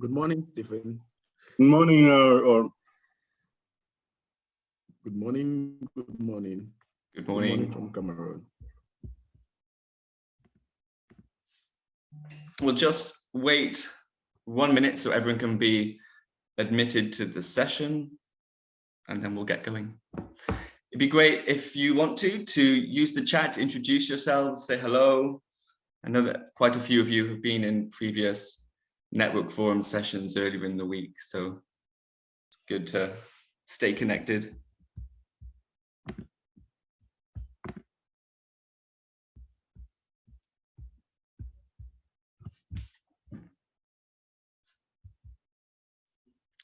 Good morning, Stephen. Good morning, Good morning. Good morning. Good morning from Cameroon. We'll just wait 1 minute so everyone can be admitted to the session, and then we'll get going. It'd be great if you want to use the chat to introduce yourselves, say hello. I know that quite a few of you have been in previous network forum sessions earlier in the week, so it's good to stay connected.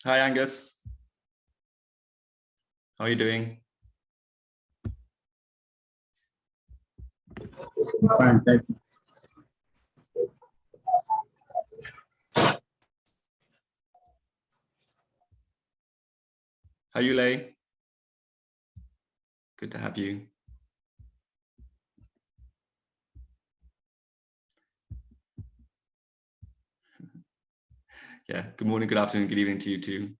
Hi, Angus. How are you doing? Fine, thank you. How are you, Lay? Good to have you. Yeah, good morning, good afternoon, good evening to you too.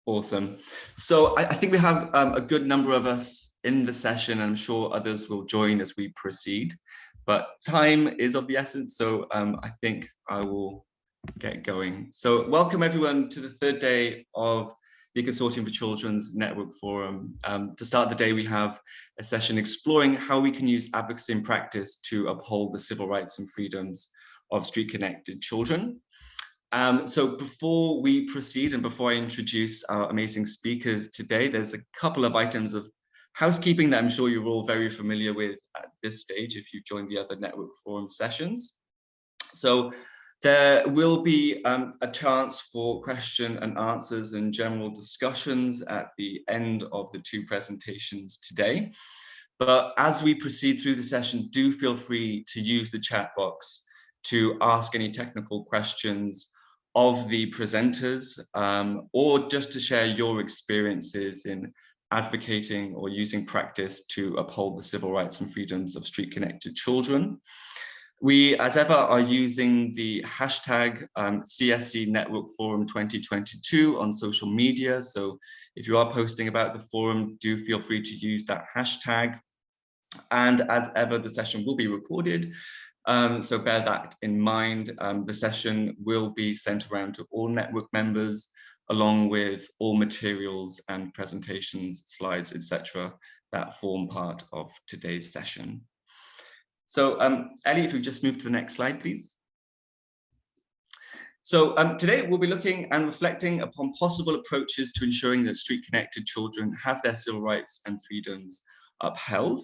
Awesome. So I think we have a good number of us in the session. I'm sure others will join as we proceed, but time is of the essence. So I think I will get going. So welcome everyone to the third day of the Consortium for Children's Network Forum. To start the day, we have a session exploring how we can use advocacy in practice to uphold the civil rights and freedoms of street-connected children. So before we proceed and before I introduce our amazing speakers today, there's a couple of items of housekeeping that I'm sure you're all very familiar with at this stage if you joined the other network forum sessions. So there will be a chance for question and answers and general discussions at the end of the two presentations today. But as we proceed through the session, do feel free to use the chat box to ask any technical questions of the presenters, or just to share your experiences in advocating or using practice to uphold the civil rights and freedoms of street-connected children. We, as ever, are using the hashtag CSC Network Forum 2022 on social media. So if you are posting about the forum, do feel free to use that hashtag. And as ever, the session will be recorded. So bear that in mind. The session will be sent around to all network members, along with all materials and presentations, slides, etc., that form part of today's session. So Ellie, if we just move to the next slide, please. So today we'll be looking and reflecting upon possible approaches to ensuring that street-connected children have their civil rights and freedoms upheld.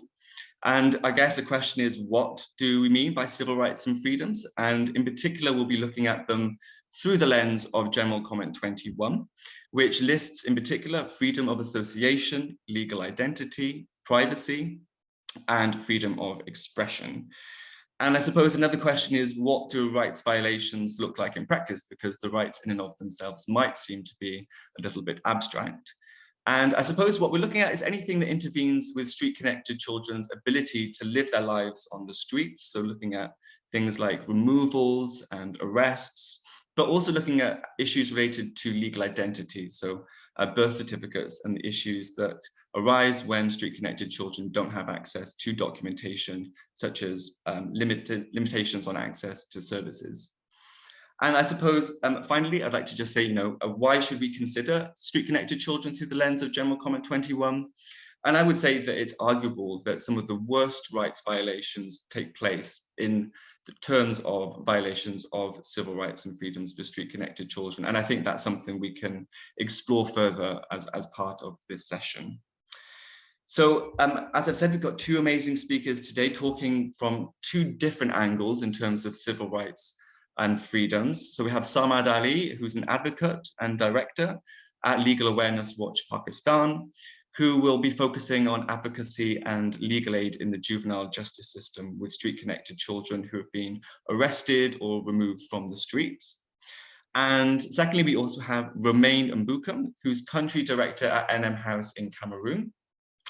And I guess the question is, what do we mean by civil rights and freedoms? And in particular, we'll be looking at them through the lens of General Comment 21, which lists in particular freedom of association, legal identity, privacy, and freedom of expression. And I suppose another question is, what do rights violations look like in practice? Because the rights in and of themselves might seem to be a little bit abstract. And I suppose what we're looking at is anything that intervenes with street-connected children's ability to live their lives on the streets. So looking at things like removals and arrests, but also looking at issues related to legal identity. So birth certificates and the issues that arise when street-connected children don't have access to documentation, such as limitations on access to services. And I suppose, finally, I'd like to just say, why should we consider street-connected children through the lens of General Comment 21? And I would say that it's arguable that some of the worst rights violations take place in the terms of violations of civil rights and freedoms for street-connected children. And I think that's something we can explore further as part of this session. So as I've said, we've got two amazing speakers today talking from two different angles in terms of civil rights and freedoms. So we have Samad Ali, who's an advocate and director at Legal Awareness Watch Pakistan, who will be focusing on advocacy and legal aid in the juvenile justice system with street-connected children who have been arrested or removed from the streets. And secondly, we also have Romain Mbukam, who's country director at NM House in Cameroon.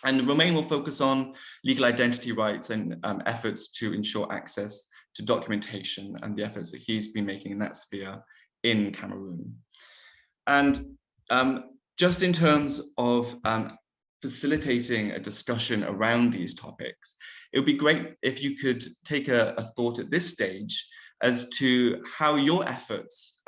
And Romain will focus on legal identity rights and efforts to ensure access to documentation and the efforts that he's been making in that sphere in Cameroon. And just in terms of facilitating a discussion around these topics, it would be great if you could take a thought at this stage as to how your efforts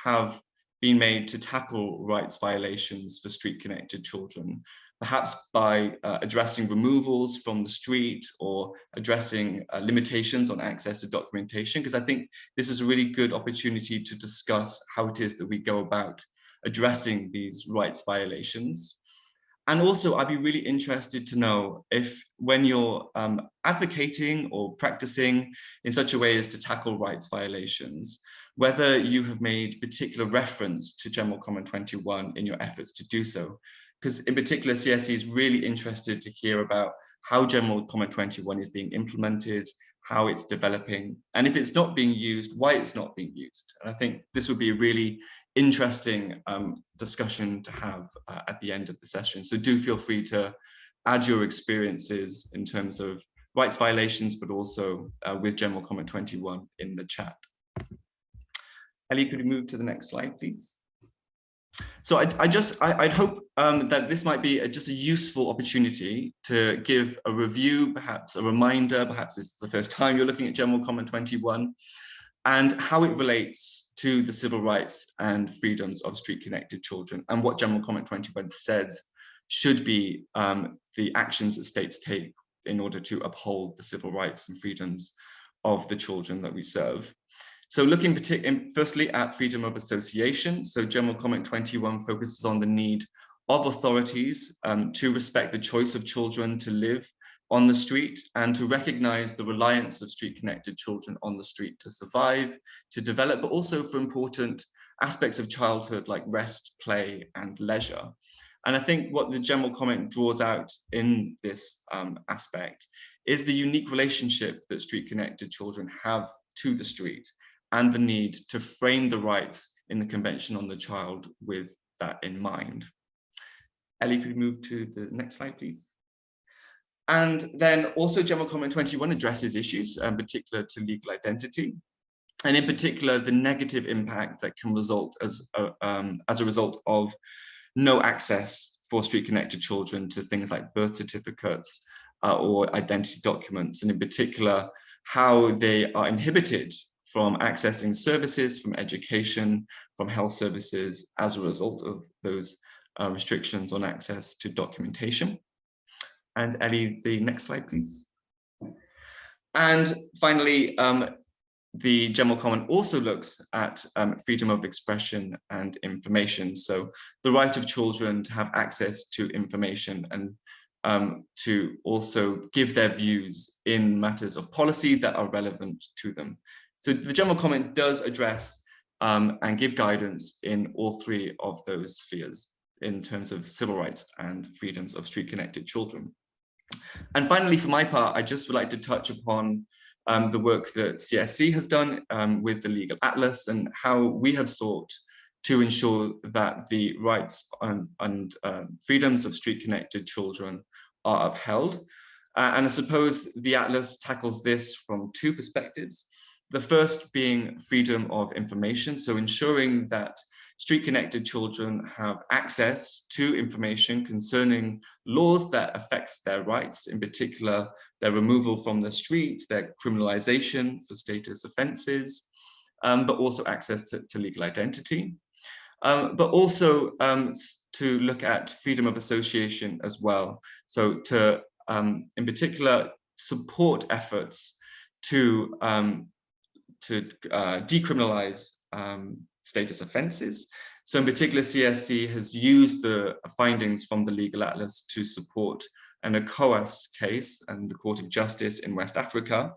have been made to tackle rights violations for street-connected children, perhaps by addressing removals from the street or addressing limitations on access to documentation, because I think this is a really good opportunity to discuss how it is that we go about addressing these rights violations. And also, I'd be really interested to know if, when you're advocating or practicing in such a way as to tackle rights violations, whether you have made particular reference to General Comment 21 in your efforts to do so. Because in particular, CSE is really interested to hear about how General Comment 21 is being implemented, how it's developing, and if it's not being used, why it's not being used. And I think this would be a really interesting discussion to have at the end of the session. So do feel free to add your experiences in terms of rights violations, but also with General Comment 21 in the chat. Ellie, could you move to the next slide, please? So I'd hope that this might be just a useful opportunity to give a review, perhaps a reminder, perhaps it's the first time you're looking at General Comment 21, and how it relates to the civil rights and freedoms of street-connected children, and what General Comment 21 says should be the actions that states take in order to uphold the civil rights and freedoms of the children that we serve. So looking firstly at freedom of association, so General Comment 21 focuses on the need of authorities to respect the choice of children to live on the street and to recognize the reliance of street-connected children on the street to survive, to develop, but also for important aspects of childhood like rest, play, and leisure. And I think what the General Comment draws out in this aspect is the unique relationship that street-connected children have to the street, and the need to frame the rights in the Convention on the Child with that in mind. Ellie, could you move to the next slide, please? And then also General Comment 21 addresses issues, particular to legal identity, and in particular, the negative impact that can result as a result of no access for street-connected children to things like birth certificates or identity documents, and in particular, how they are inhibited from accessing services, from education, from health services as a result of those restrictions on access to documentation. And Ellie, the next slide, please. And finally, the General Comment also looks at freedom of expression and information. So the right of children to have access to information and to also give their views in matters of policy that are relevant to them. So the General Comment does address and give guidance in all three of those spheres in terms of civil rights and freedoms of street-connected children. And finally, for my part, I just would like to touch upon the work that CSC has done with the Legal Atlas and how we have sought to ensure that the rights and freedoms of street-connected children are upheld. And I suppose the Atlas tackles this from two perspectives. The first being freedom of information, so ensuring that street-connected children have access to information concerning laws that affect their rights, in particular, their removal from the street, their criminalization for status offenses, but also access to legal identity. But also to look at freedom of association as well. So to, in particular, support efforts to decriminalize status offences. So in particular, CSC has used the findings from the Legal Atlas to support an ECOWAS case and the Court of Justice in West Africa,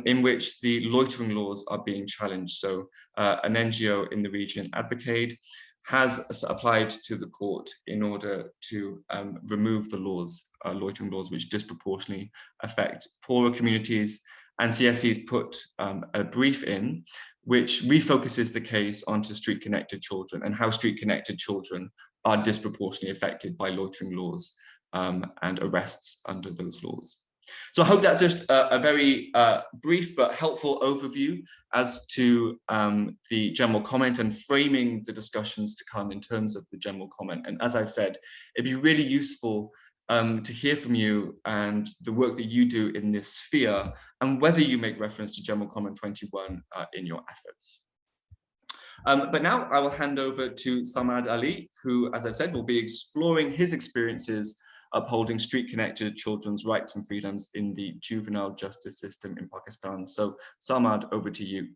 in which the loitering laws are being challenged. So an NGO in the region, Advocate, has applied to the court in order to remove the laws, loitering laws, which disproportionately affect poorer communities. And CSC has put a brief in which refocuses the case onto street-connected children and how street-connected children are disproportionately affected by loitering laws and arrests under those laws. So I hope that's just a very brief but helpful overview as to the general comment and framing the discussions to come in terms of the general comment. And as I've said, it'd be really useful to hear from you and the work that you do in this sphere and whether you make reference to general comment 21 in your efforts. But now I will hand over to Samad Ali, who, as I've said, will be exploring his experiences upholding street-connected children's rights and freedoms in the juvenile justice system in Pakistan. So Samad, over to you.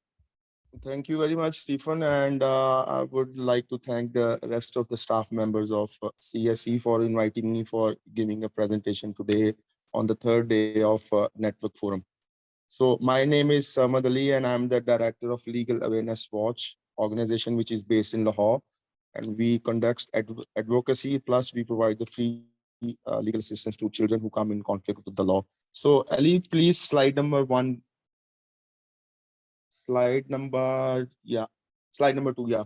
Thank you very much, Stephen. And I would like to thank the rest of the staff members of CSE for inviting me for giving a presentation today on the third day of Network Forum. So my name is Samad Ali, and I'm the director of Legal Awareness Watch organization, which is based in Lahore. And we conduct advocacy, plus we provide the free legal assistance to children who come in conflict with the law. So Ali, please slide number 1. Slide number 2, yeah.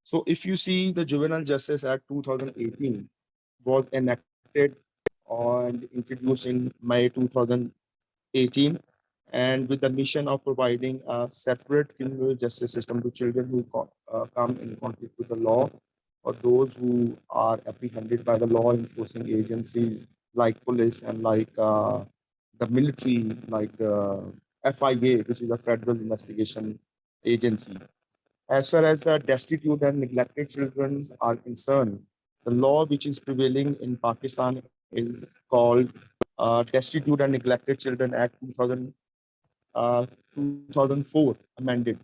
So if you see, the Juvenile Justice Act 2018 was enacted and introduced in May 2018, and with the mission of providing a separate criminal justice system to children who come in conflict with the law, or those who are apprehended by the law enforcing agencies like police and like the military, like the FIA, which is a Federal Investigation Agency. As far as the destitute and neglected children are concerned, the law which is prevailing in Pakistan is called Destitute and Neglected Children Act 2004, amended.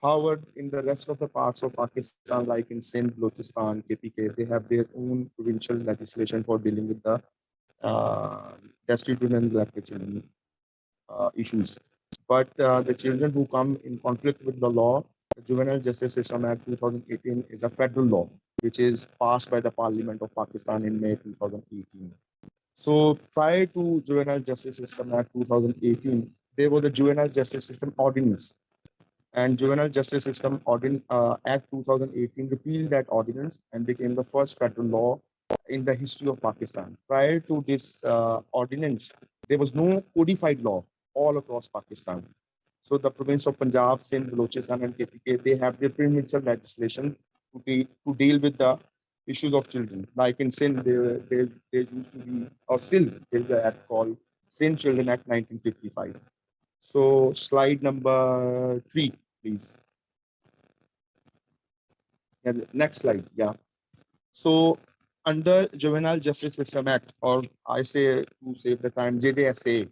However, in the rest of the parts of Pakistan, like in Sindh, Balochistan, KPK, they have their own provincial legislation for dealing with the destitute and neglected children issues. But the children who come in conflict with the law, the Juvenile Justice System Act 2018 is a federal law, which is passed by the Parliament of Pakistan in May 2018. So prior to Juvenile Justice System Act 2018, there was a Juvenile Justice System Ordinance. And Juvenile Justice System Act 2018 repealed that ordinance and became the first federal law in the history of Pakistan. Prior to this ordinance, there was no codified law all across Pakistan. So the province of Punjab, Sindh, Balochistan, and KPK, they have their provincial legislation to deal with the issues of children. Like in Sindh, there used to be, or still there's an act called Sindh Children Act 1955. So slide number 3, please. Yeah, next slide, yeah. So under Juvenile Justice System Act, or I say to save the time, JJSA,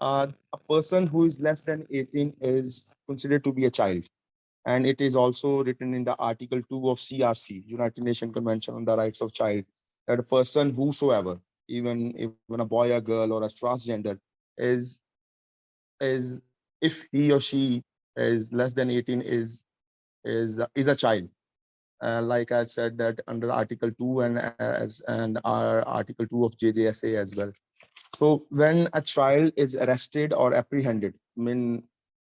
a person who is less than 18 is considered to be a child. And it is also written in the Article 2 of CRC, United Nations Convention on the Rights of Child, that a person whosoever, even a boy, a girl, or a transgender, is if he or she is less than 18 is a child. Like I said, that under Article 2 and our Article 2 of JJSA as well. So when a child is arrested or apprehended,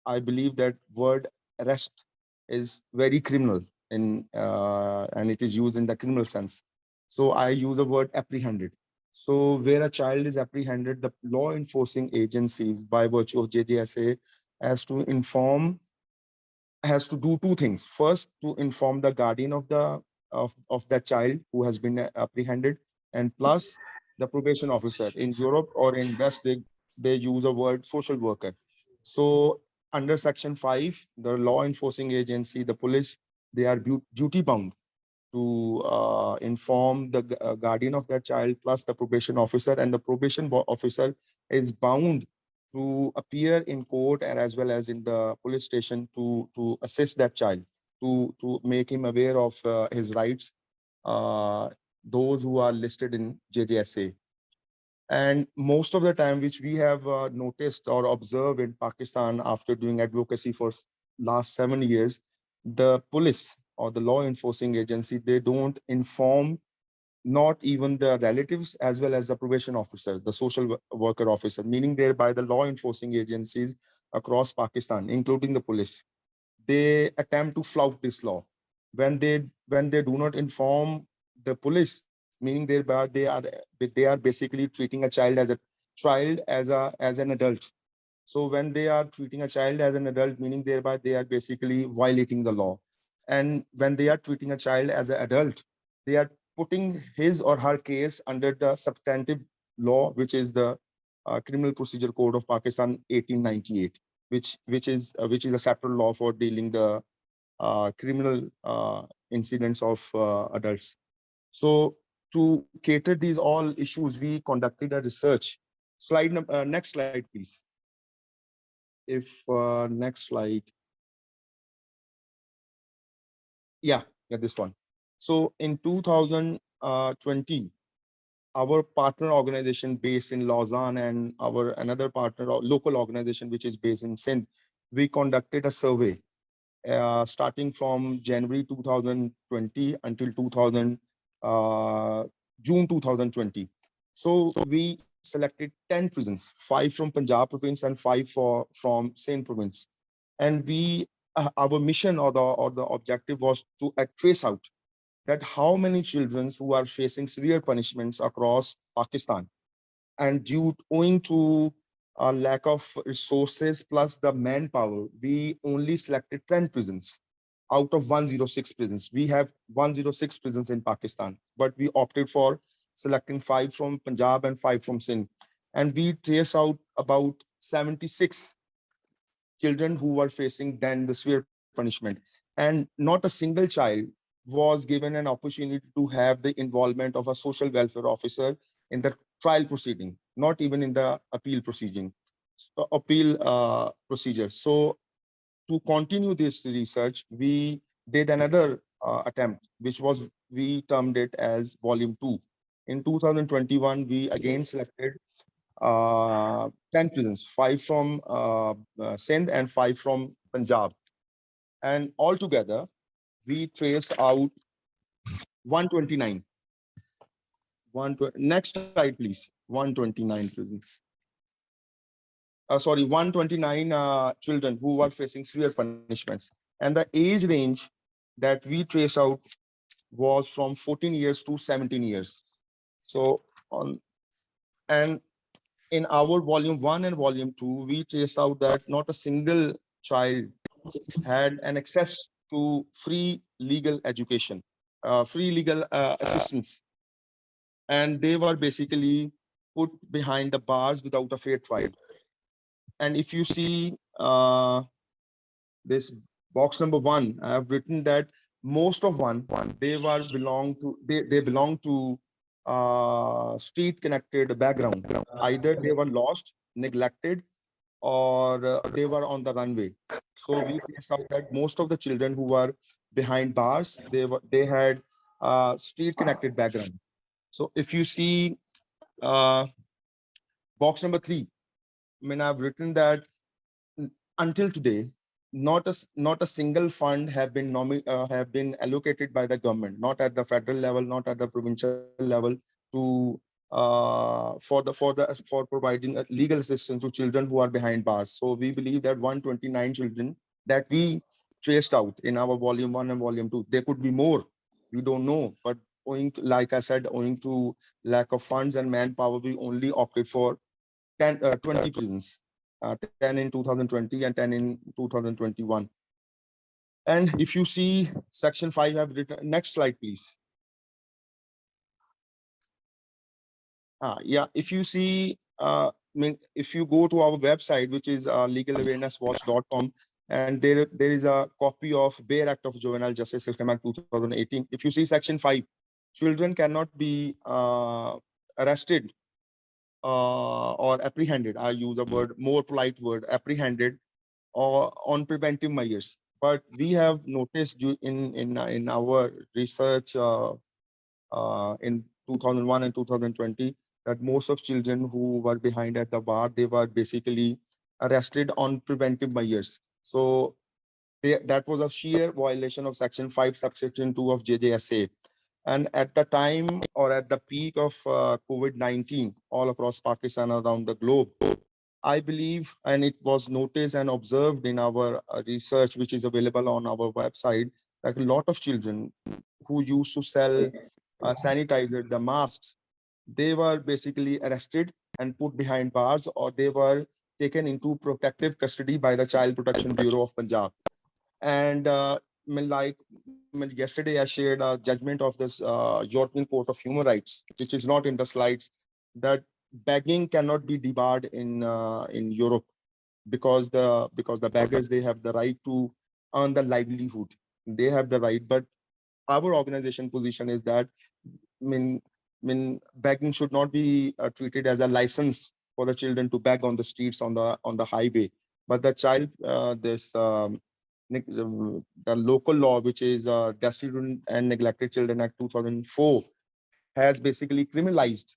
I believe that word arrest is very criminal and it is used in the criminal sense. So I use the word apprehended. So where a child is apprehended, the law enforcing agencies by virtue of JJSA has to do 2 things. First, to inform the guardian of that child who has been apprehended, and plus the probation officer. In Europe or in West, they use a word social worker. So under Section 5, the law enforcing agency, the police, they are duty bound to inform the guardian of that child, plus the probation officer, and the probation officer is bound to appear in court and as well as in the police station to assist that child, to make him aware of his rights, those who are listed in JJSA. And most of the time, which we have noticed or observed in Pakistan after doing advocacy for last 7 years, the police or the law enforcing agency, they don't inform not even the relatives as well as the probation officers, the social worker officer, meaning thereby the law enforcing agencies across Pakistan, including the police, they attempt to flout this law. When they do not inform the police, meaning thereby they are basically treating a child as a child as an adult. So when they are treating a child as an adult, meaning thereby they are basically violating the law. And when they are treating a child as an adult, they are putting his or her case under the substantive law, which is the Criminal Procedure Code of Pakistan 1898, which is a separate law for dealing the criminal incidents of adults. So to cater these all issues, we conducted a research. Next slide, please. If next slide. Yeah, this one. So in 2020, our partner organization based in Lausanne and our another partner local organization which is based in Sindh, we conducted a survey starting from January 2020 until 2000 June 2020. So we selected 10 prisons, 5 from Punjab province and 5 from Sindh province. And our mission or the objective was to trace out that how many children who are facing severe punishments across Pakistan, and owing to a lack of resources plus the manpower, we only selected 10 prisons out of 106 prisons. We have 106 prisons in Pakistan, but we opted for selecting 5 from Punjab and 5 from Sindh. And we trace out about 76 children who were facing then the severe punishment. And not a single child was given an opportunity to have the involvement of a social welfare officer in the trial proceeding, not even in the appeal procedure. So to continue this research, we did another attempt, which was, we termed it as volume 2. In 2021, we again selected 10 prisons, 5 from Sindh and 5 from Punjab. And altogether, we trace out 129. Next slide, please. 129 prisons. Sorry, 129 children who were facing severe punishments. And the age range that we trace out was from 14 years to 17 years. So and in our volume 1 and volume 2, we trace out that not a single child had an access to free legal education, free legal assistance. And they were basically put behind the bars without a fair trial. And if you see this box number 1, I have written that most of they belong to street connected background. Either they were lost, neglected, or they were on the runway. So we traced out that most of the children who were behind bars, they had street connected background. So if you see box number 3, I mean, I've written that until today, not a single fund have been allocated by the government, not at the federal level, not at the provincial level, to for providing legal assistance to children who are behind bars. So we believe that 129 children that we traced out in our volume 1 and volume 2, there could be more, we don't know, but like I said, owing to lack of funds and manpower, we only opted for 20 prisons, 10 in 2020 and 10 in 2021. And if you see section 5, I've written, next slide, please. Yeah, if you see, I mean, if you go to our website, which is legalawarenesswatch.com, and there is a copy of Bare Act of Juvenile Justice System Act 2018. If you see section 5, children cannot be arrested or apprehended. I use a more polite word, apprehended, or on preventive measures. But we have noticed in our research in 2001 and 2020 that most of children who were behind at the bar, they were basically arrested on preventive measures. So that was a sheer violation of section 5 subsection 2 of JJSA. And at the time or at the peak of COVID-19 all across Pakistan, around the globe, I believe, and it was noticed and observed in our research, which is available on our website, that a lot of children who used to sell sanitizer, the masks, they were basically arrested and put behind bars, or they were taken into protective custody by the Child Protection Bureau of Punjab. And yesterday, I shared a judgment of this European Court of Human Rights, which is not in the slides, that begging cannot be debarred in Europe, because the beggars, they have the right to earn the livelihood. They have the right, but our organization position is that begging should not be treated as a license for the children to beg on the streets, on the highway. But the child, the local law, which is Destitute and Neglected Children Act 2004, has basically criminalized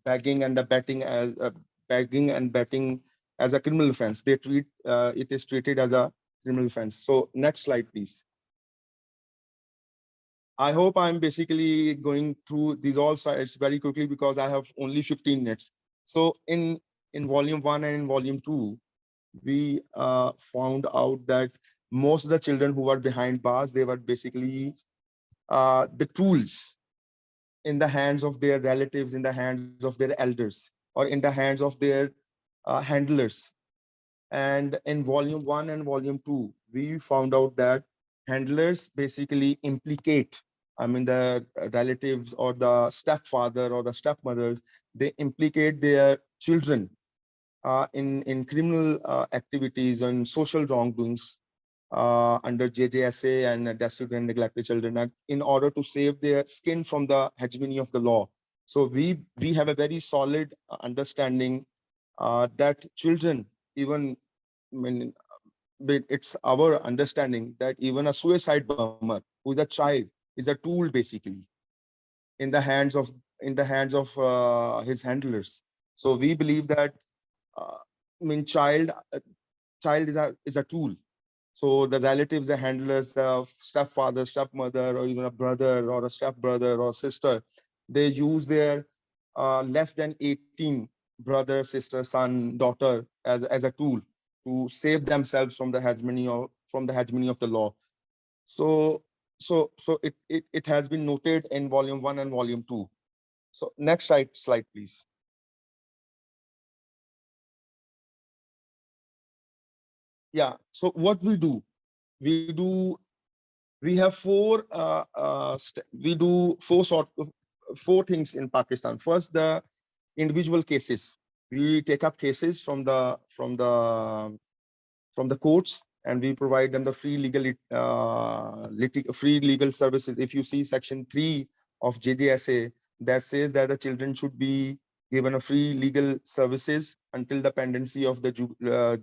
begging and the betting as begging and betting as a criminal offense. They treat it is treated as a criminal offense. So next slide, please. I hope I'm basically going through these all slides very quickly because I have only 15 minutes. So in volume 1 and in volume 2, we found out that most of the children who were behind bars, they were basically the tools in the hands of their relatives, in the hands of their elders, or in the hands of their handlers. And in volume 1 and volume 2, we found out that handlers basically implicate, the relatives or the stepfather or the stepmothers, they implicate their children in criminal activities and social wrongdoings under JJSA and Destitute and Neglected Children Act in order to save their skin from the hegemony of the law. So we have a very solid understanding that children, even, but it's our understanding that even a suicide bomber who is a child is a tool basically in the hands of his handlers. So we believe that child is a tool. So the relatives, the handlers, the stepfather, stepmother, or even a brother or a stepbrother or sister, they use their less than 18 brother, sister, son, daughter as a tool to save themselves from the hegemony of the law. So it has been noted in volume 1 and volume 2. So next slide, please. Yeah. So what we do, we have we do four things in Pakistan. First, the individual cases. We take up cases from the courts, and we provide them the free legal services. If you see section 3 of JJSA, that says that the children should be given a free legal services until the pendency of the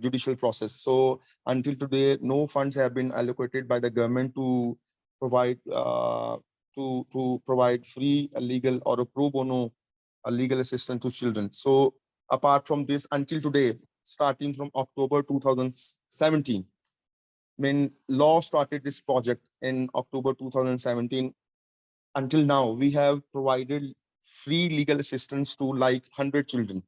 judicial process. So until today, no funds have been allocated by the government to provide provide free legal or a pro bono legal assistance to children. So apart from this, until today, starting from October 2017, when law started this project in October 2017, until now, we have provided free legal assistance to like 100 children,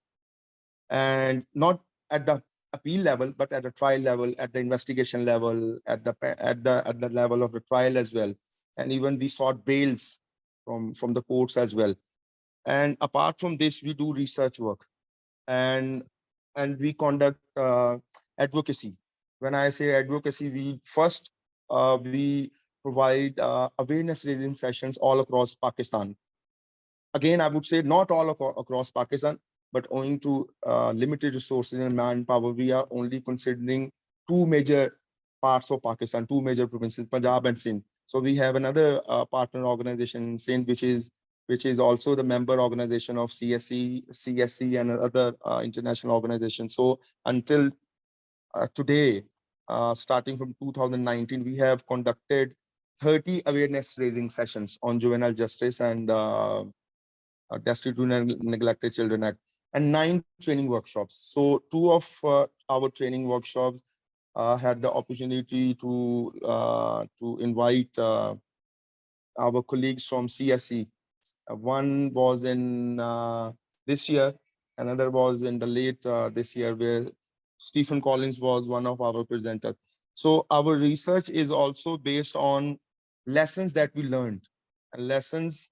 and not at the appeal level, but at the trial level, at the investigation level, at the level of the trial as well. And even we sought bails from the courts as well. And apart from this, we do research work, and we conduct advocacy. When I say advocacy, we provide awareness raising sessions all across Pakistan. Again, I would say not all across Pakistan, but owing to limited resources and manpower, we are only considering two major parts of Pakistan, two major provinces, Punjab and Sindh. So we have another partner organization in Sindh, which is also the member organization of CSC, and other international organizations. So until today, starting from 2019, we have conducted 30 awareness raising sessions on juvenile justice and Destitute and Neglected Children Act, and 9 training workshops. So 2 of our training workshops had the opportunity to invite our colleagues from CSE. One was in this year, another was in the late this year, where Stephen Collins was one of our presenters. So our research is also based on lessons that we learned, and lessons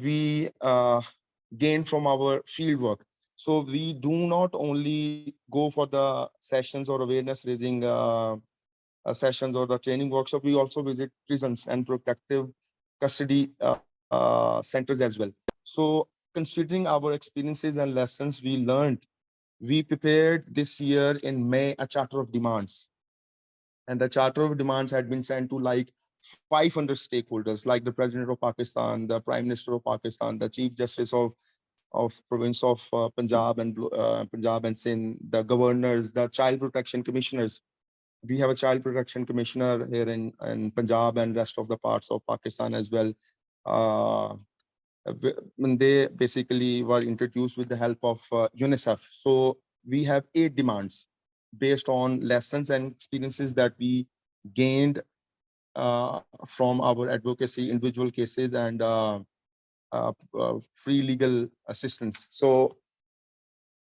we gained from our field work. So we do not only go for the sessions or awareness raising sessions or the training workshop, we also visit prisons and protective custody centers as well. So considering our experiences and lessons we learned, we prepared this year in May a charter of demands. And the charter of demands had been sent to like 500 stakeholders, like the President of Pakistan, the Prime Minister of Pakistan, the Chief Justice of province of Punjab and Sindh, the governors, the child protection commissioners. We have a child protection commissioner here in Punjab and rest of the parts of Pakistan as well. When they basically were introduced with the help of UNICEF. So we have 8 demands based on lessons and experiences that we gained from our advocacy, individual cases, and free legal assistance. So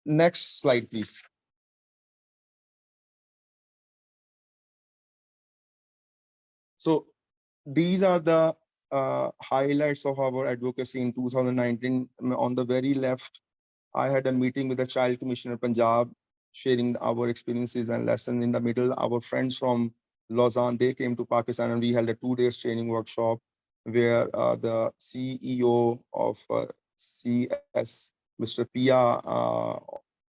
next slide, please. So these are the highlights of our advocacy in 2019. On the very left, I had a meeting with the Child Commissioner Punjab, sharing our experiences and lessons. In the middle, our friends from Lausanne, they came to Pakistan and we held a 2 days training workshop where the CEO of CS, Mr. Pia,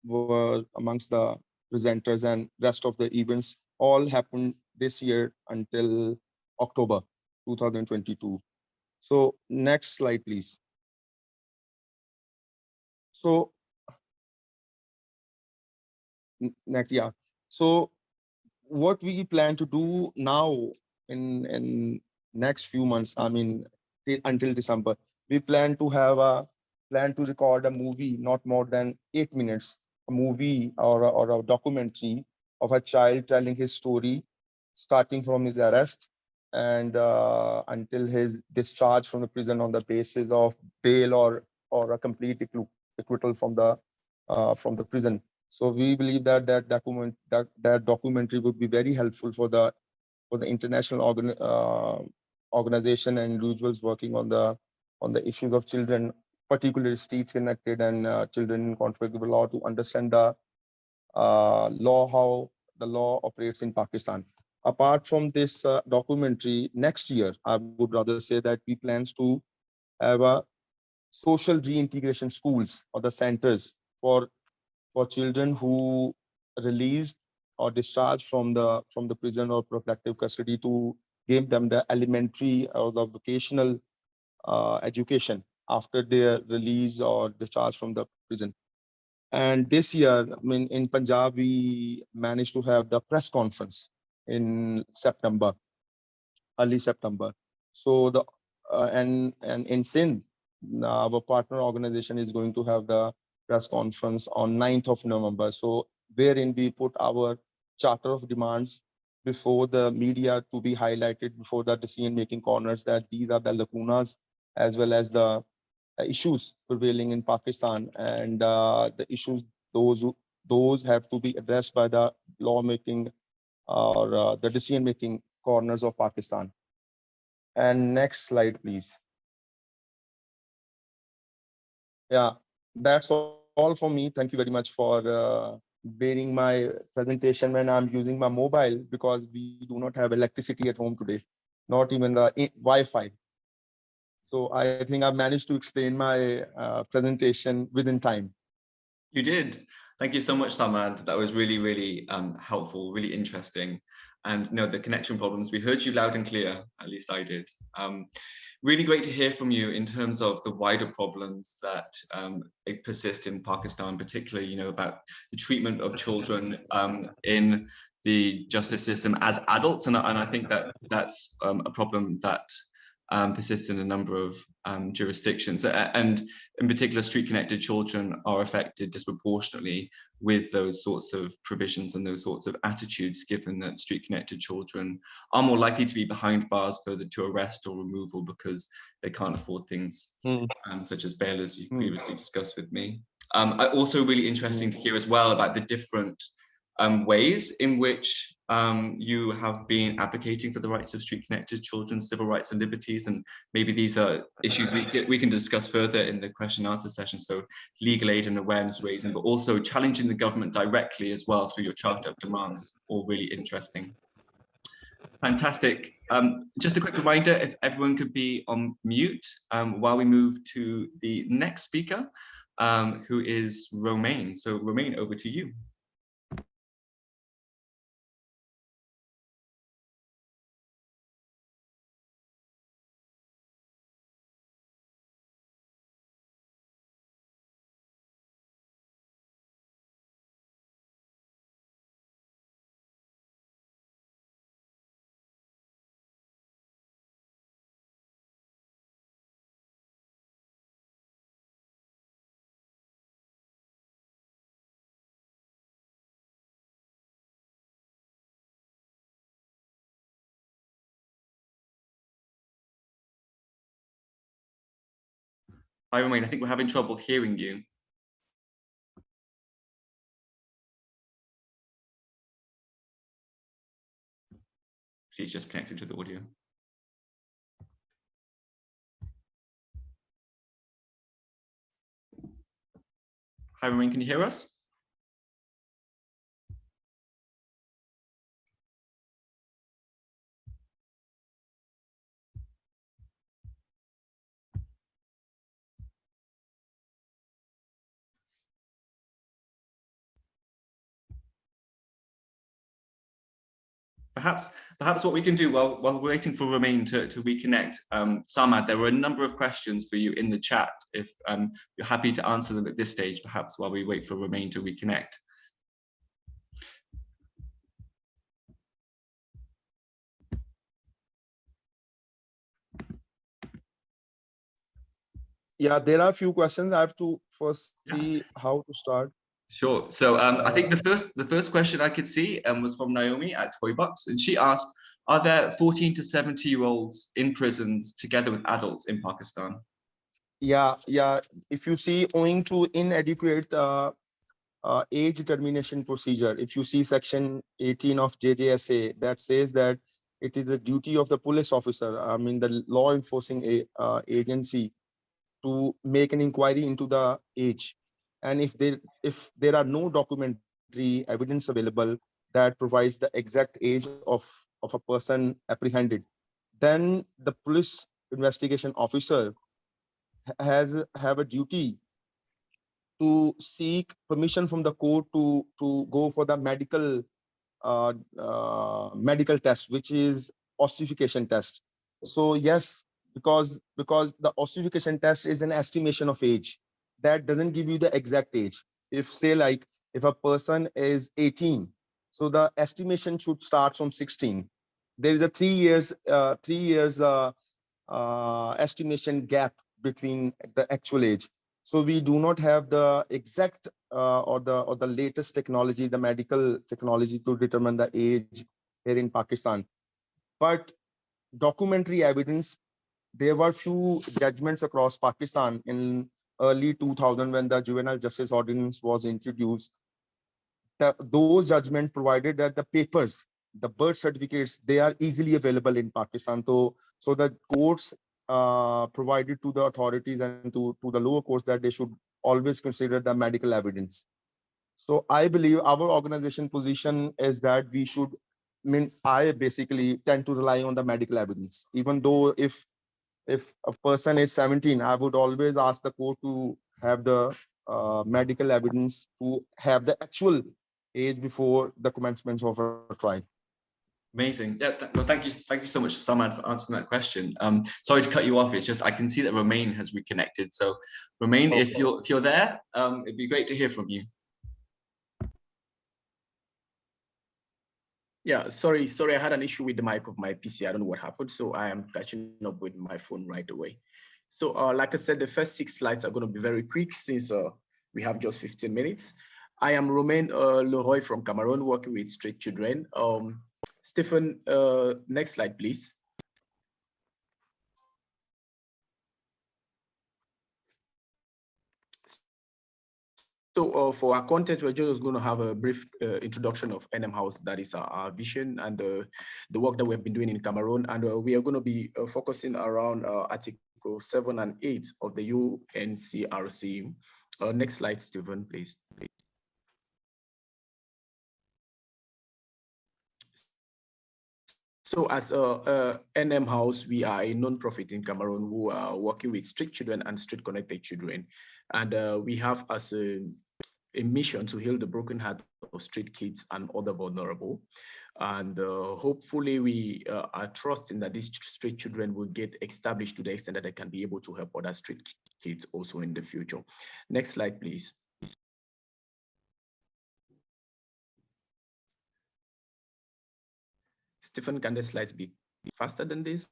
were amongst the presenters, and rest of the events all happened this year until October 2022. So next slide, please. So next, yeah. So what we plan to do now in next few months, I mean, until December, we plan to record a movie, not more than 8 minutes, a movie or a documentary of a child telling his story, starting from his arrest and until his discharge from the prison on the basis of bail or a complete acquittal from the prison. So we believe that that documentary would be very helpful for the international organization and individuals working on the issues of children, particularly street connected and children in conflict with law, to understand the law, how the law operates in Pakistan. Apart from this documentary, next year I would rather say that we plans to have a social reintegration schools or the centers for children who released or discharged from the prison or protective custody, to give them the elementary or the vocational education after their release or discharge from the prison. And this year, I mean, in Punjab, we managed to have the press conference in September, early September. So and in Sindh, our partner organization is going to have the press conference on 9th of November. So wherein we put our charter of demands before the media to be highlighted before the decision-making corners, that these are the lacunas as well as the issues prevailing in Pakistan, and the issues those have to be addressed by the lawmaking or the decision-making corners of Pakistan. And next slide, please. Yeah, that's all for me. Thank you very much for bearing my presentation when I'm using my mobile, because we do not have electricity at home today, not even the Wi-Fi. So I think I've managed to explain my presentation within time. You did. Thank you so much, Samad. That was really, really helpful, really interesting. And the connection problems, we heard you loud and clear, at least I did. Really great to hear from you in terms of the wider problems that persist in Pakistan, particularly, about the treatment of children in the justice system as adults. And I think that that's a problem that persists in a number of jurisdictions, and in particular street-connected children are affected disproportionately with those sorts of provisions and those sorts of attitudes, given that street-connected children are more likely to be behind bars further to arrest or removal because they can't afford things such as bail, as you've previously discussed with me. Also really interesting to hear as well about the different ways in which You have been advocating for the rights of street-connected children, civil rights and liberties, and maybe these are issues we can discuss further in the question and answer session. So legal aid and awareness raising, but also challenging the government directly as well through your Charter of Demands, all really interesting. Fantastic. Just a quick reminder, if everyone could be on mute while we move to the next speaker, who is Romain. So Romain, over to you. Hi, Romain, I think we're having trouble hearing you. See, it's just connected to the audio. Hi, Romain, can you hear us? Perhaps what we can do while we're waiting for Romain to reconnect, Samad, there were a number of questions for you in the chat. If you're happy to answer them at this stage, perhaps while we wait for Romain to reconnect. Yeah, there are a few questions. I have to first see how to start. Sure. So I think the first question I could see was from Naomi at Toybox, and she asked, are there 14 to 70-year-olds in prisons together with adults in Pakistan? Yeah. If you see, owing to inadequate age determination procedure, if you see section 18 of JJSA, that says that it is the duty of the police officer, I mean the law enforcing agency, to make an inquiry into the age. And if there are no documentary evidence available that provides the exact age of a person apprehended, then the police investigation officer have a duty to seek permission from the court to go for the medical test, which is ossification test. So yes, because the ossification test is an estimation of age, that doesn't give you the exact age. If say like if a person is 18, so the estimation should start from 16. There is a 3 years estimation gap between the actual age. So we do not have the exact or the latest technology, the medical technology, to determine the age here in Pakistan. But documentary evidence, there were few judgments across Pakistan in early 2000 when the Juvenile Justice Ordinance was introduced. Those judgments provided that the papers, the birth certificates, they are easily available in Pakistan. So the courts provided to the authorities and to the lower courts that they should always consider the medical evidence. So I believe our organization position is that we should, I basically tend to rely on the medical evidence. Even though if a person is 17, I would always ask the court to have the medical evidence to have the actual age before the commencement of a trial. Amazing. Yeah. Well, thank you so much, Samad, for answering that question. Sorry to cut you off. It's just I can see that Romain has reconnected. So, Romain, Okay. if you're there, it'd be great to hear from you. Yeah, sorry, I had an issue with the mic of my PC. I don't know what happened, so I am catching up with my phone right away. So like I said, the first 6 slides are going to be very quick since we have just 15 minutes. I am Romain Leroy from Cameroon, working with street children. Stephen, next slide, please. So for our content, we're just going to have a brief introduction of NM House, that is our vision and the work that we've been doing in Cameroon. And we are going to be focusing around Article 7 and 8 of the UNCRC. Next slide, Stephen, please. So as a NM House, we are a non-profit in Cameroon who are working with street children and street-connected children. And we have as a mission to heal the broken heart of street kids and other vulnerable. And hopefully we are trusting that these street children will get established to the extent that they can be able to help other street kids also in the future. Next slide, please. Stephen, can the slides be faster than this,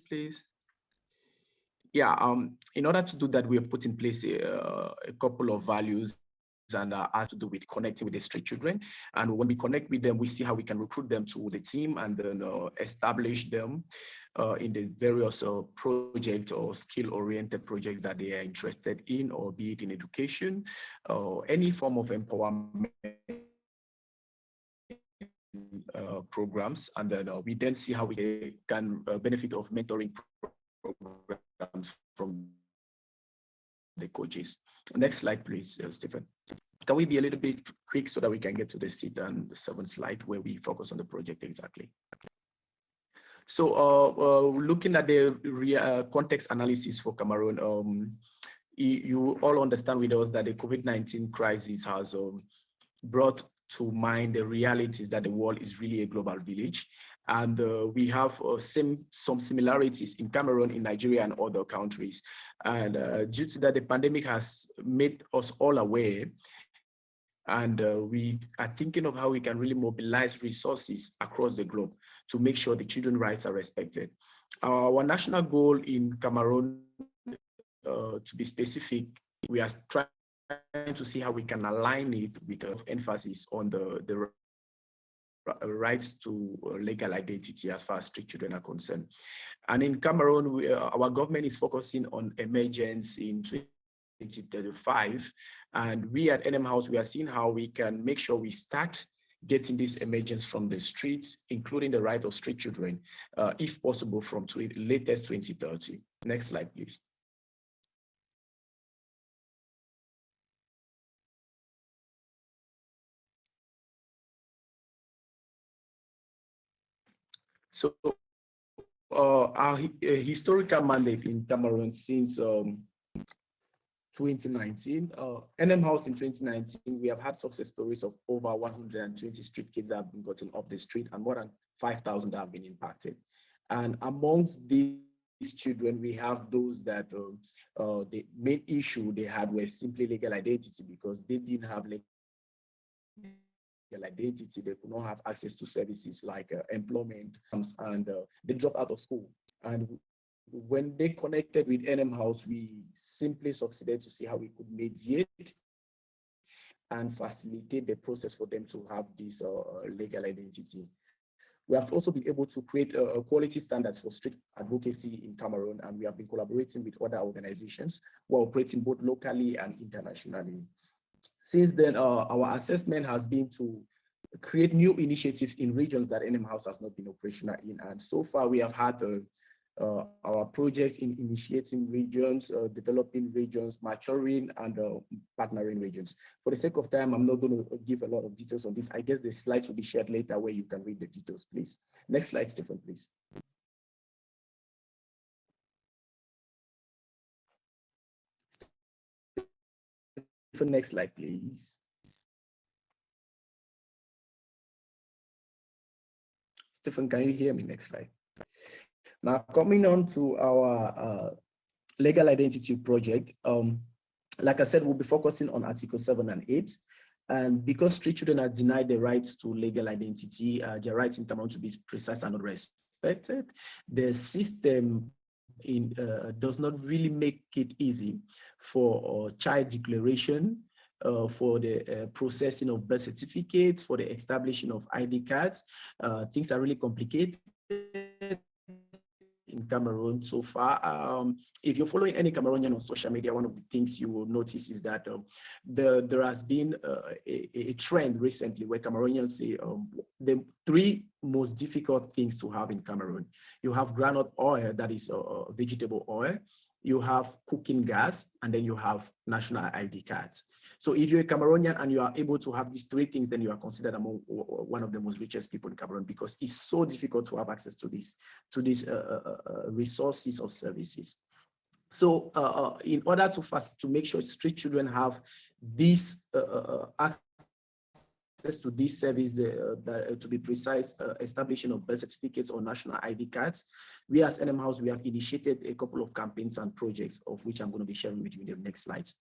please? Yeah, in order to do that, we have put in place a couple of values and has to do with connecting with the street children. And when we connect with them, we see how we can recruit them to the team and then establish them in the various project or skill-oriented projects that they are interested in, or be it in education or any form of empowerment programs. And then we then see how we can benefit of mentoring programs from the coaches. Next slide, please, Stephen. Can we be a little bit quick so that we can get to the 6th and the 7th slide where we focus on the project exactly? So looking at the context analysis for Cameroon, you all understand with us that the COVID-19 crisis has brought to mind the realities that the world is really a global village. And we have some similarities in Cameroon, in Nigeria, and other countries. And due to that, the pandemic has made us all aware. And we are thinking of how we can really mobilize resources across the globe to make sure the children's rights are respected. Our national goal in Cameroon, to be specific, we are trying to see how we can align it with emphasis on the rights to legal identity as far as street children are concerned. And in Cameroon, our government is focusing on emergence in 2035. And we at NM House, we are seeing how we can make sure we start getting this emergence from the streets, including the right of street children, if possible, from latest 2030. Next slide, please. So our historical mandate in Cameroon since 2019, NM House in 2019, we have had success stories of over 120 street kids that have been gotten off the street and more than 5,000 that have been impacted. And amongst these children, we have those that the main issue they had was simply legal identity, because they didn't have legal identity, they could not have access to services like employment, and they dropped out of school. And when they connected with NM House, we simply succeeded to see how we could mediate and facilitate the process for them to have this legal identity. We have also been able to create quality standards for street advocacy in Cameroon, and we have been collaborating with other organizations who are operating both locally and internationally. Since then, our assessment has been to create new initiatives in regions that NM House has not been operational in. And so far, we have had our projects in initiating regions, developing regions, maturing, and partnering regions. For the sake of time, I'm not going to give a lot of details on this. I guess the slides will be shared later where you can read the details, please. Next slide, Stephen, please. Next slide, please. Stephen, can you hear me? Next slide. Now, coming on to our legal identity project, like I said, we'll be focusing on Article 7 and 8. And because street children are denied the right to legal identity, their rights in Cameroon to be precise are not respected, the system does not really make it easy for child declaration, for the processing of birth certificates, for the establishing of ID cards. Things are really complicated in Cameroon so far. If you're following any Cameroonian on social media, one of the things you will notice is that there has been a trend recently where Cameroonians say the three most difficult things to have in Cameroon. You have groundnut oil, that is vegetable oil. You have cooking gas, and then you have national ID cards. So if you're a Cameroonian and you are able to have these three things, then you are considered among one of the most richest people in Cameroon, because it's so difficult to have access to these resources or services. So in order to make sure street children have this access to this service, to be precise, establishing of birth certificates or national ID cards, we as NM House, we have initiated a couple of campaigns and projects, of which I'm going to be sharing with you in the next slides.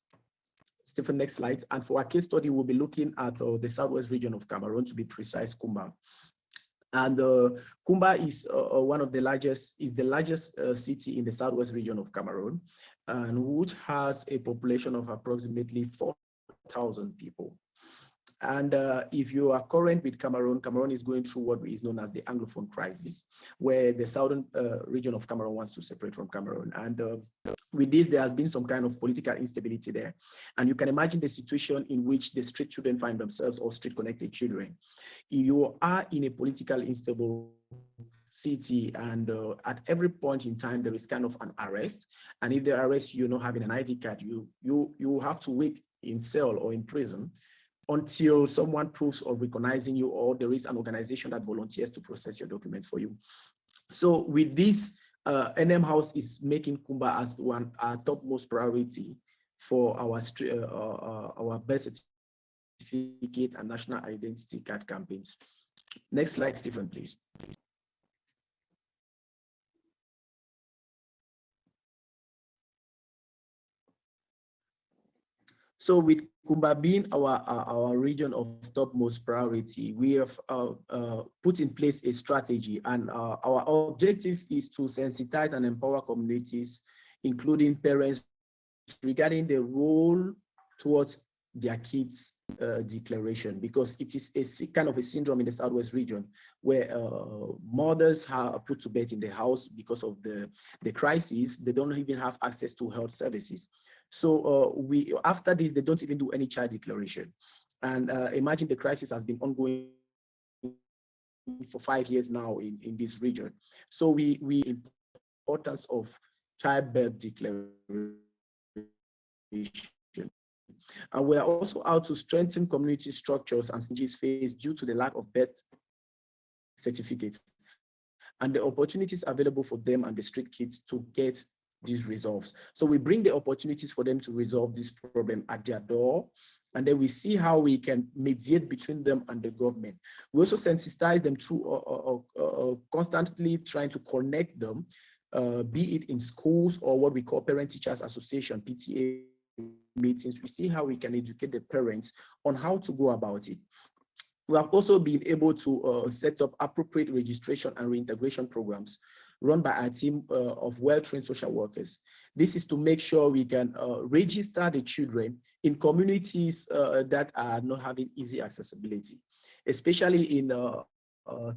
Stephen, next slide. And for our case study, we'll be looking at the southwest region of Cameroon, to be precise, Kumba. And Kumba is one of the largest, city in the southwest region of Cameroon, and which has a population of approximately 4,000 people. And if you are current with Cameroon, Cameroon is going through what is known as the Anglophone crisis, where the southern region of Cameroon wants to separate from Cameroon. And with this, there has been some kind of political instability there. And you can imagine the situation in which the street children find themselves, or street connected children. You are in a politically unstable city, and at every point in time, there is kind of an arrest. And if they arrest you, not having an ID card, you have to wait in cell or in prison until someone proves of recognizing you, or there is an organization that volunteers to process your documents for you. So with this, NM House is making Kumba as our topmost priority for our birth certificate and national identity card campaigns. Next slide, Stephen, please. So with Kumba being our region of topmost priority, we have put in place a strategy, and our objective is to sensitize and empower communities, including parents, regarding the role towards their kids' declaration, because it is a kind of a syndrome in the southwest region where mothers are put to bed in the house because of the crisis. They don't even have access to health services. So after this, they don't even do any child declaration. And imagine the crisis has been ongoing for 5 years now in this region. So we importance of childbirth declaration. And we are also out to strengthen community structures and synergies faced due to the lack of birth certificates and the opportunities available for them and the street kids to get these resolves. So we bring the opportunities for them to resolve this problem at their door, and then we see how we can mediate between them and the government. We also sensitize them through constantly trying to connect them, be it in schools or what we call Parent Teachers Association, PTA meetings. We see how we can educate the parents on how to go about it. We have also been able to set up appropriate registration and reintegration programs run by our team of well-trained social workers. This is to make sure we can register the children in communities that are not having easy accessibility, especially in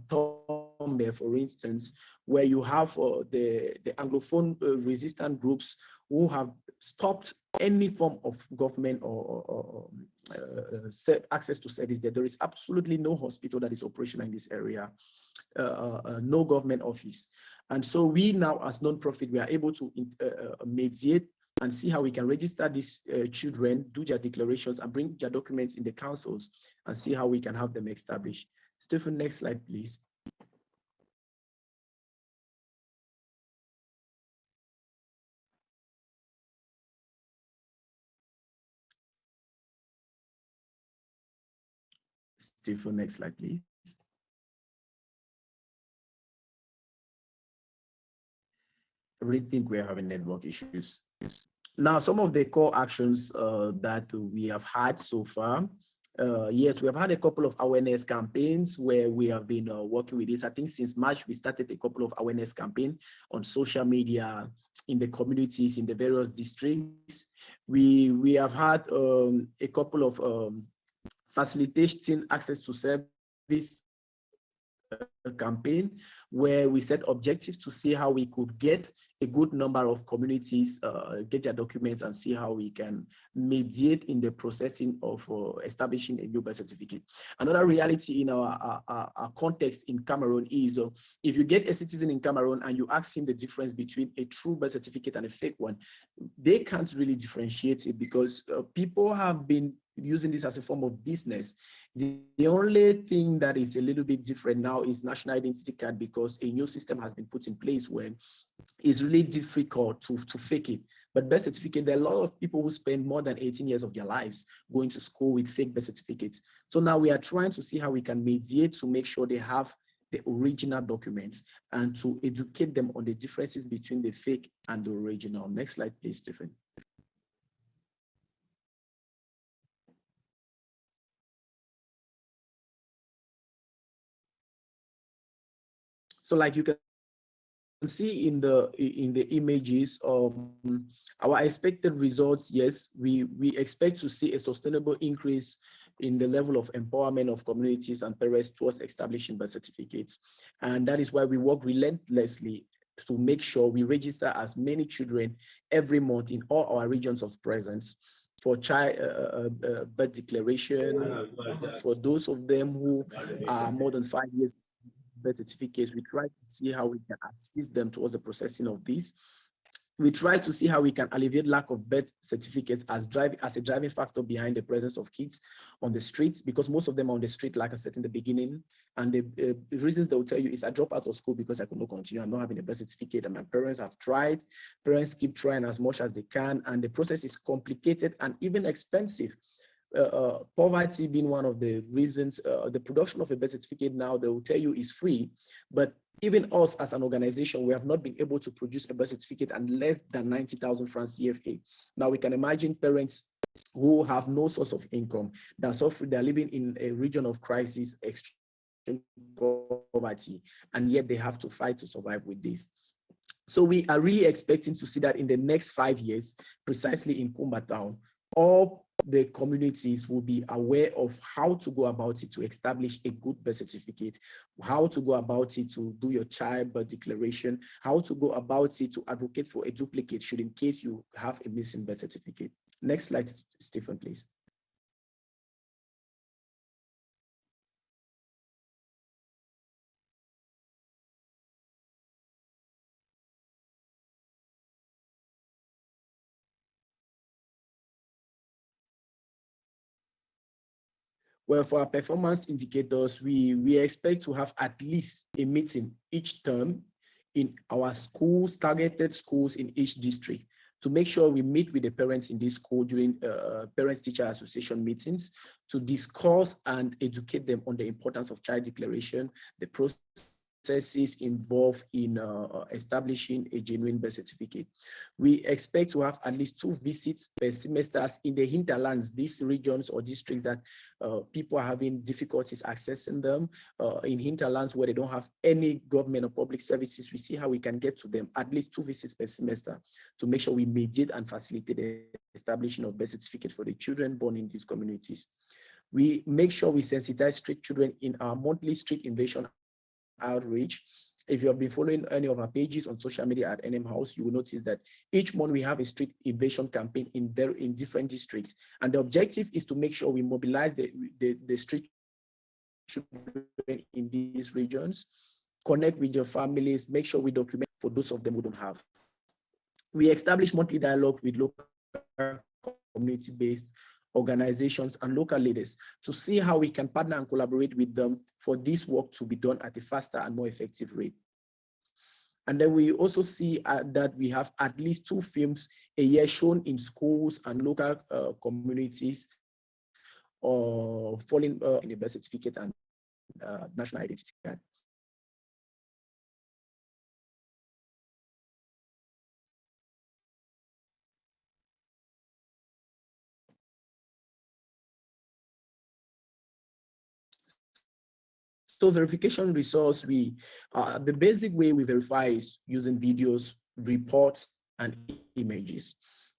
Tombe, for instance, where you have the Anglophone resistant groups who have stopped any form of government or access to service there. There is absolutely no hospital that is operational in this area, no government office. And so we now, as non-profit, we are able to mediate and see how we can register these children, do their declarations, and bring their documents in the councils, and see how we can have them established. Stephen, next slide, please. Stephen, next slide, please. I really think we're having network issues. Now, some of the core actions that we have had so far. Yes, we have had a couple of awareness campaigns where we have been working with this. I think since March, we started a couple of awareness campaigns on social media, in the communities, in the various districts. We have had a couple of facilitating access to service campaign where we set objectives to see how we could get a good number of communities get their documents and see how we can mediate in the processing of establishing a new birth certificate. Another reality in our context in Cameroon is if you get a citizen in Cameroon and you ask him the difference between a true birth certificate and a fake one, they can't really differentiate it because people have been using this as a form of business. The only thing that is a little bit different now is national identity card, because a new system has been put in place where it's really difficult to fake it. But birth certificate, there are a lot of people who spend more than 18 years of their lives going to school with fake birth certificates. So now we are trying to see how we can mediate to make sure they have the original documents and to educate them on the differences between the fake and the original. Next slide, please, Stephen. So like you can see in the images of our expected results, yes, we expect to see a sustainable increase in the level of empowerment of communities and parents towards establishing birth certificates. And that is why we work relentlessly to make sure we register as many children every month in all our regions of presence for child birth declaration. For those of them who are more than 5 years birth certificates, we try to see how we can assist them towards the processing of these. We try to see how we can alleviate lack of birth certificates as a driving factor behind the presence of kids on the streets, because most of them are on the street, like I said in the beginning. And the reasons they will tell you is I dropped out of school because I could not continue. I'm not having a birth certificate, and my parents have tried. Parents keep trying as much as they can, and the process is complicated and even expensive. Poverty being one of the reasons. The production of a birth certificate now, they will tell you, is free, but even us as an organization, we have not been able to produce a birth certificate at less than 90,000 francs CFA. Now we can imagine parents who have no source of income, that they're living in a region of crisis, extreme poverty, and yet they have to fight to survive with this. So we are really expecting to see that in the next 5 years, precisely in Kumba Town, all the communities will be aware of how to go about it to establish a good birth certificate, how to go about it to do your child birth declaration, how to go about it to advocate for a duplicate should in case you have a missing birth certificate. Next slide, Stephen, please. Well, for our performance indicators, we expect to have at least a meeting each term in our schools, targeted schools in each district, to make sure we meet with the parents in this school during parents-teacher association meetings to discuss and educate them on the importance of child declaration, the processes involved in establishing a genuine birth certificate. We expect to have at least 2 visits per semester in the hinterlands, these regions or districts that people are having difficulties accessing them. In hinterlands where they don't have any government or public services, we see how we can get to them, at least 2 visits per semester, to make sure we mediate and facilitate the establishment of birth certificates for the children born in these communities. We make sure we sensitize street children in our monthly street invasion outreach. If you have been following any of our pages on social media at NM House, you will notice that each month we have a street invasion campaign in different districts. And the objective is to make sure we mobilize the street children in these regions, connect with your families, make sure we document for those of them who don't have. We establish monthly dialogue with local community-based organizations and local leaders to see how we can partner and collaborate with them for this work to be done at a faster and more effective rate. And then we also see that we have at least 2 films a year shown in schools and local communities falling in a birth certificate and national identity card. So verification results, the basic way we verify is using videos, reports, and images.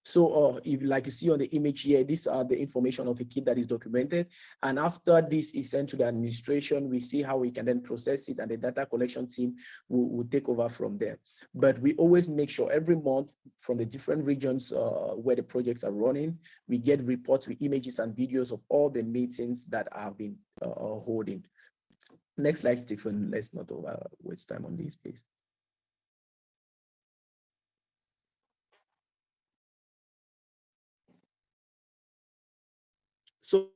So if like you see on the image here, these are the information of a kid that is documented. And after this is sent to the administration, we see how we can then process it, and the data collection team will take over from there. But we always make sure every month from the different regions where the projects are running, we get reports with images and videos of all the meetings that have been holding. Next slide, Stephen. Let's not waste time on this, please. So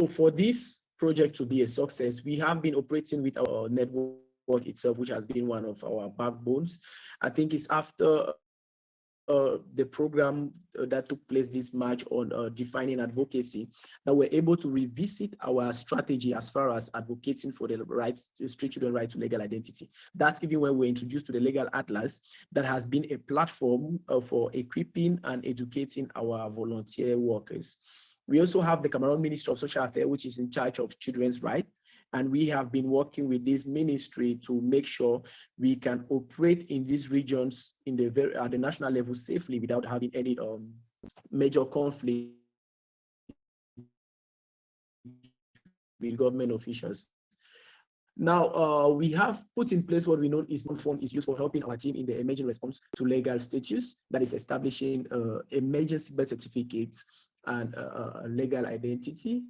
for this project to be a success, we have been operating with our network itself, which has been one of our backbones. I think it's after the program that took place this March on defining advocacy, that we're able to revisit our strategy as far as advocating for the rights, street children right to legal identity. That's even when we're introduced to the Legal Atlas, that has been a platform for equipping and educating our volunteer workers. We also have the Cameroon Ministry of Social Affairs, which is in charge of children's rights. And we have been working with this ministry to make sure we can operate in these regions at the national level safely without having any major conflict with government officials. Now, we have put in place what we know is fund is used for helping our team in the emergency response to legal status, that is establishing emergency birth certificates and legal identity.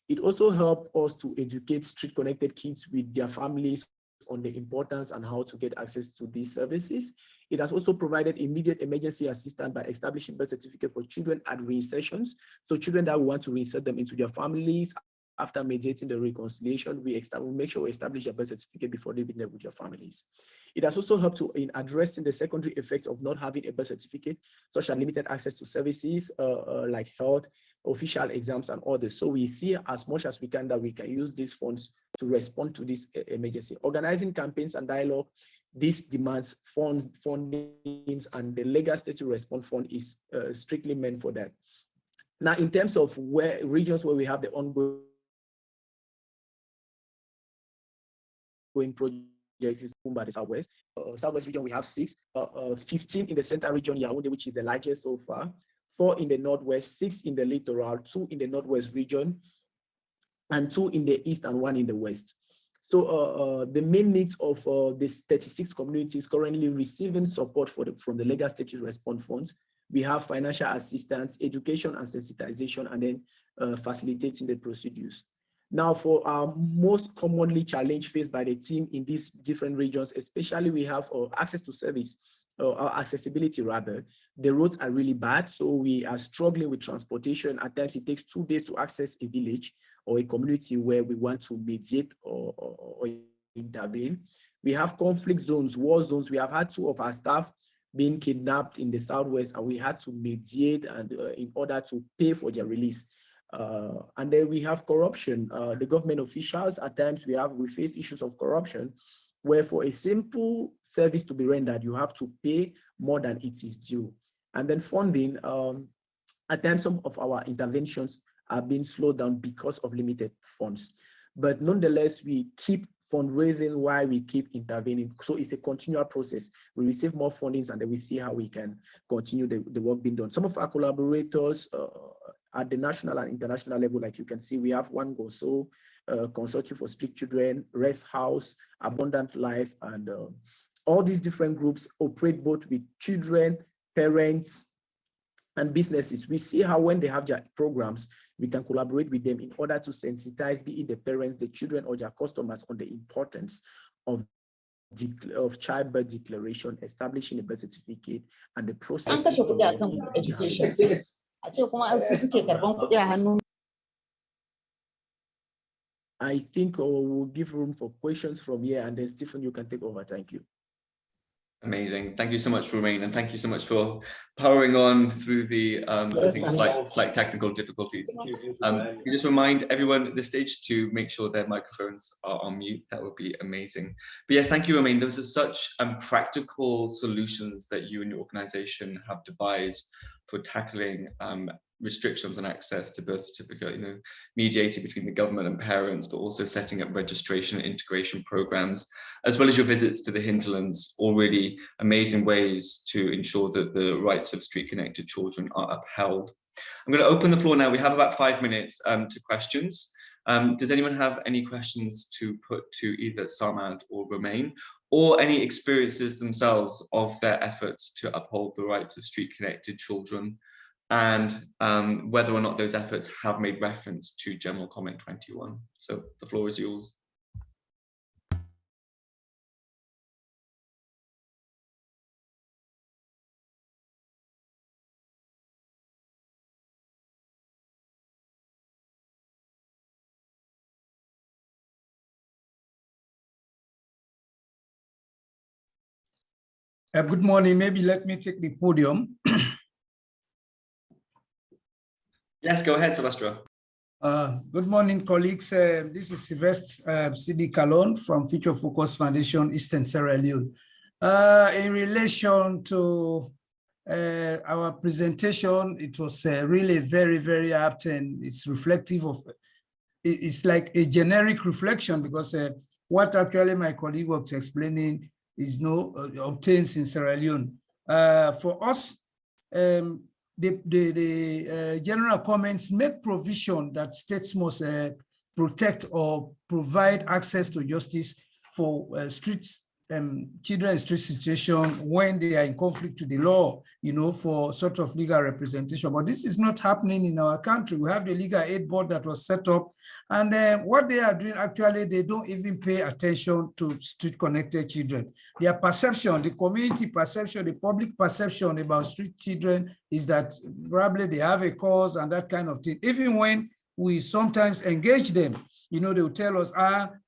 It also helped us to educate street-connected kids with their families on the importance and how to get access to these services. It has also provided immediate emergency assistance by establishing birth certificate for children at reinsertions. So children that want to reinsert them into their families after mediating the reconciliation, we make sure we establish a birth certificate before living there with your families. It has also helped in addressing the secondary effects of not having a birth certificate, such as limited access to services like health, official exams, and others. So we see as much as we can that we can use these funds to respond to this emergency. Organizing campaigns and dialogue, this demands fundings, and the Legal Status Response Fund is strictly meant for that. Now, in terms of regions where we have the ongoing projects is Kumba, the Southwest. Southwest region, we have 6, 15 in the Central region, Yaoundé, which is the largest so far, 4 in the Northwest, 6 in the Littoral, 2 in the Northwest region, and 2 in the East and 1 in the West. So the main needs of these 36 communities currently receiving support from the Legal Status Response Funds. We have financial assistance, education and sensitization, and then facilitating the procedures. Now, for our most commonly challenge faced by the team in these different regions, especially we have access to service, accessibility rather. The roads are really bad, so we are struggling with transportation. At times it takes 2 days to access a village or a community where we want to mediate or intervene. We have conflict zones, war zones. We have had 2 of our staff being kidnapped in the Southwest, and we had to mediate and in order to pay for their release. And then we have corruption. The government officials, at times we face issues of corruption, where for a simple service to be rendered, you have to pay more than it is due. And then funding, at times some of our interventions are being slowed down because of limited funds. But nonetheless, we keep fundraising while we keep intervening. So it's a continual process. We receive more fundings and then we see how we can continue the work being done. Some of our collaborators at the national and international level, like you can see, we have One Goso, Consortium for Street Children, Rest House, Abundant Life, and all these different groups operate both with children, parents, and businesses. We see how when they have their programs, we can collaborate with them in order to sensitize, be it the parents, the children, or their customers on the importance of childbirth declaration, establishing a birth certificate, and the process. Education. I think we'll give room for questions from here, and then Stephen, you can take over. Thank you. Amazing. Thank you so much, Romain, and thank you so much for powering on through the I think slight technical difficulties. You just remind everyone at this stage to make sure their microphones are on mute. That would be amazing. But yes, thank you, Romain. Those are such practical solutions that you and your organization have devised for tackling restrictions on access to birth certificate, mediated between the government and parents, but also setting up registration and integration programs, as well as your visits to the hinterlands, all really amazing ways to ensure that the rights of street connected children are upheld. I'm going to open the floor now. We have about 5 minutes to questions. Does anyone have any questions to put to either Samad or Romain, or any experiences themselves of their efforts to uphold the rights of street connected children, and whether or not those efforts have made reference to General Comment 21? So the floor is yours. Good morning. Maybe let me take the podium. Yes, go ahead, Sylvester. Good morning, colleagues. This is Sylvester Sidi Kalon from Future Focus Foundation, Eastern Sierra Leone. In relation to our presentation, it was really very, very apt, and it's reflective of, it's like a generic reflection, because what actually my colleague was explaining is obtains in Sierra Leone. For us, the general comments make provision that states must protect or provide access to justice for children in street situation when they are in conflict to the law, for sort of legal representation. But this is not happening in our country. We have the Legal Aid Board that was set up, and what they are doing, actually, they don't even pay attention to street connected children. Their perception, the community perception, the public perception about street children is that probably they have a cause and that kind of thing. Even when we sometimes engage them, they will tell us,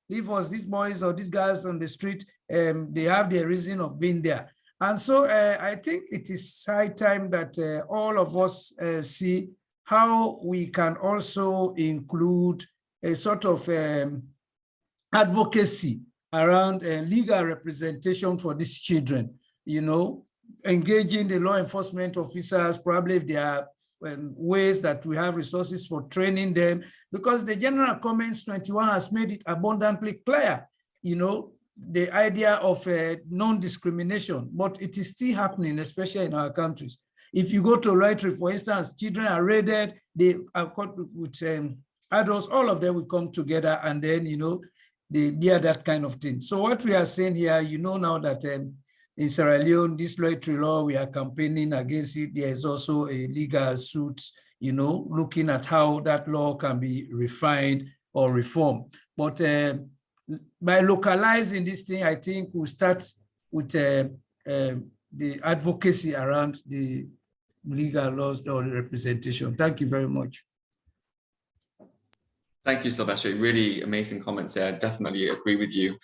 leave us, these boys or these guys on the street, they have their reason of being there. And so I think it is high time that all of us see how we can also include a sort of advocacy around legal representation for these children, engaging the law enforcement officers, probably if there are ways that we have resources for training them, because the General Comments 21 has made it abundantly clear, the idea of non-discrimination, but it is still happening, especially in our countries. If you go to Rotary, for instance, children are raided, they are caught with adults, all of them will come together, and then, they bear that kind of thing. So what we are saying here, now that in Sierra Leone, this Rotary law, we are campaigning against it. There is also a legal suit, looking at how that law can be refined or reformed. But by localizing this thing, I think we'll start with the advocacy around the legal laws or the representation. Thank you very much. Thank you, Sylvester. Really amazing comments there. I definitely agree with you.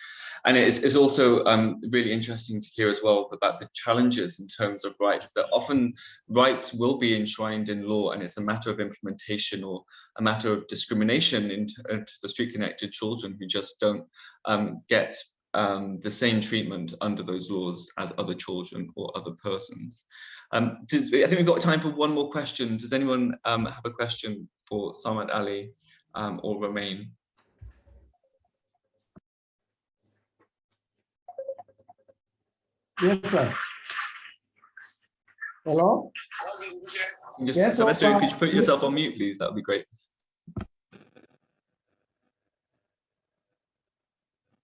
And it's also really interesting to hear as well about the challenges in terms of rights, that often rights will be enshrined in law, and it's a matter of implementation or a matter of discrimination for street-connected children who just don't get the same treatment under those laws as other children or other persons. I think we've got time for one more question. Does anyone have a question for Samad Ali or Romain? Yes, sir. Hello? Yes, Sylvester, could you put yourself on mute, please? That would be great.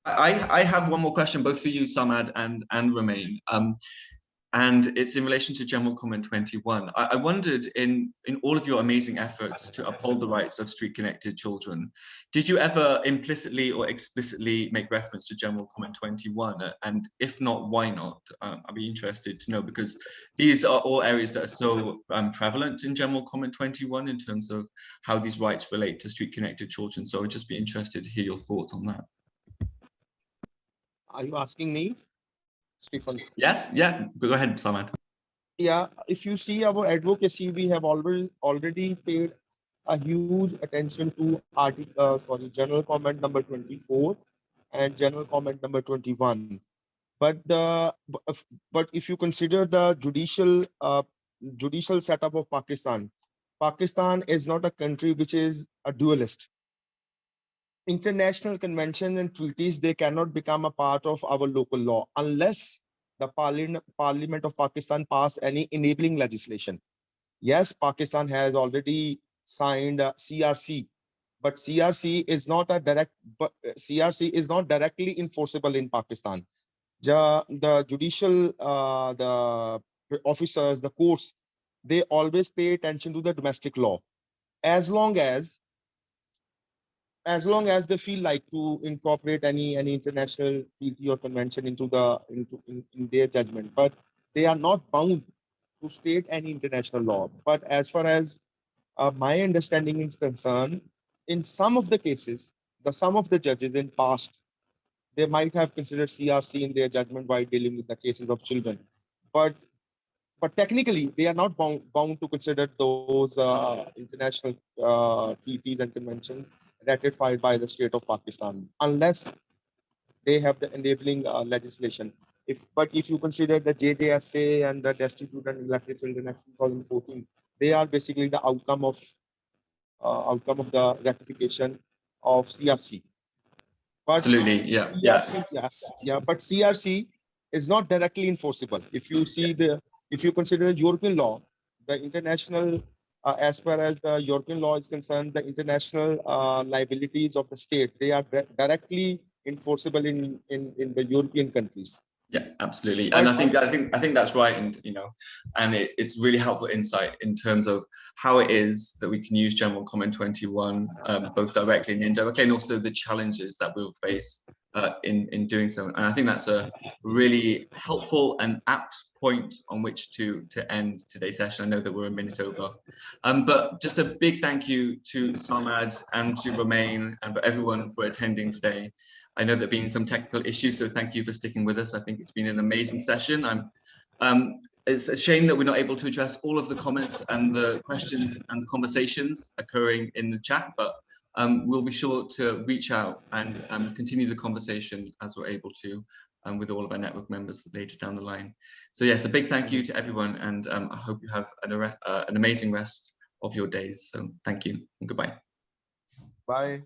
I have one more question, both for you, Samad, and Romain. And it's in relation to General Comment 21. I wondered, in all of your amazing efforts to uphold the rights of street-connected children, did you ever implicitly or explicitly make reference to General Comment 21? And if not, why not? I'd be interested to know, because these are all areas that are so prevalent in General Comment 21 in terms of how these rights relate to street-connected children. So I'd just be interested to hear your thoughts on that. Are you asking me, Stephen? Yes, yeah, go ahead, Samad. Yeah, if you see our advocacy, we have already paid a huge attention to General Comment number 24 and General Comment number 21. But if you consider the judicial setup of Pakistan, Pakistan is not a country which is a dualist. International conventions and treaties, they cannot become a part of our local law unless the Parliament of Pakistan pass any enabling legislation. Yes, Pakistan has already signed CRC, but CRC is not CRC is not directly enforceable in Pakistan. The judicial, the officers, the courts, they always pay attention to the domestic law. As long as they feel like to incorporate any international treaty or convention into in their judgment, but they are not bound to state any international law. But as far as my understanding is concerned, in some of the cases, some of the judges in past, they might have considered CRC in their judgment while dealing with the cases of children, but technically they are not bound to consider those international treaties and conventions ratified by the state of Pakistan unless they have the enabling legislation. If you consider the JJSA and the Destitute and Neglected Children Act 2014, they are basically the outcome of the ratification of CRC. But Absolutely, yeah, CRC, yes, yeah, but CRC is not directly enforceable. If you consider European law, the international, as far as the European law is concerned, the international liabilities of the state, they are directly enforceable in the European countries. Yeah, absolutely. But- And I think that's right. And, and it's really helpful insight in terms of how it is that we can use General Comment 21, both directly and indirectly, and also the challenges that we'll face in doing so. And I think that's a really helpful and apt point on which to end today's session. I know that we're a minute over, but just a big thank you to Samad and to Romain and for everyone for attending today. I know there have been some technical issues, so thank you for sticking with us. I think it's been an amazing session. It's a shame that we're not able to address all of the comments and the questions and the conversations occurring in the chat, but we'll be sure to reach out and continue the conversation as we're able to with all of our network members later down the line. So yes, a big thank you to everyone, and I hope you have an amazing rest of your days. So thank you and goodbye. Bye.